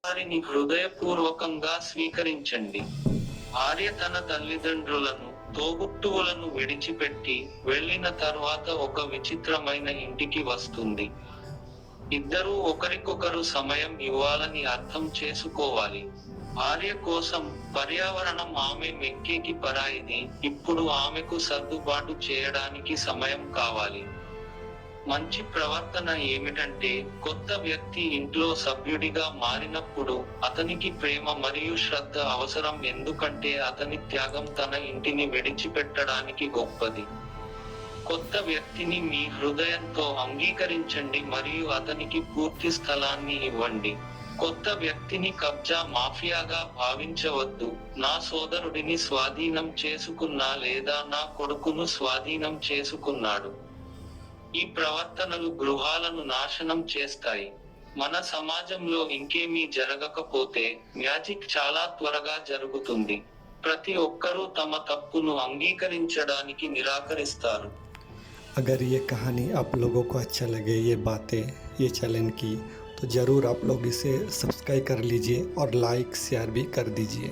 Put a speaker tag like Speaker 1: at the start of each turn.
Speaker 1: వారిని హృదయపూర్వకంగా స్వీకరించండి. భార్య తన తల్లిదండ్రులను, తోబుట్టువులను విడిచిపెట్టి వెళ్ళిన తర్వాత ఒక విచిత్రమైన ఇంటికి వస్తుంది. ఇద్దరూ ఒకరికొకరు సమయం ఇవ్వాలని అర్థం చేసుకోవాలి. భార్య కోసం పర్యావరణం ఆమె మెక్కేకి పరాయిది, ఇప్పుడు ఆమెకు సర్దుబాటు చేయడానికి సమయం కావాలి. మంచి ప్రవర్తన ఏమిటంటే, కొత్త వ్యక్తి ఇంట్లో సభ్యుడిగా మారినప్పుడు అతనికి ప్రేమ మరియు శ్రద్ధ అవసరం, ఎందుకంటే అతని త్యాగం తన ఇంటిని విడిచిపెట్టడానికి గొప్పది. కొత్త వ్యక్తిని మీ హృదయంతో అంగీకరించండి మరియు అతనికి పూర్తి స్థలాన్ని ఇవ్వండి. కొత్త వ్యక్తిని కబ్జా మాఫియాగా భావించవద్దు. నా సోదరుడిని స్వాధీనం చేసుకున్నా లేదా నా కొడుకును స్వాధీనం చేసుకున్నాడు. ఈ ప్రవర్తనలు గృహాలను నాశనం చేస్తాయి. మన సమాజంలో ఇంకేమీ జరగకపోతే మ్యాజిక్ చాలా త్వరగా జరుగుతుంది. ప్రతి ఒక్కరూ తమ తప్పును అంగీకరించడానికి నిరాకరిస్తారు.
Speaker 2: अगर ये कहानी आप लोगों को अच्छा लगे, ये बातें, ये चैलेंज की, तो ज़रूर आप लोग इसे सब्सक्राइब कर लीजिए और लाइक शेयर भी कर दीजिए।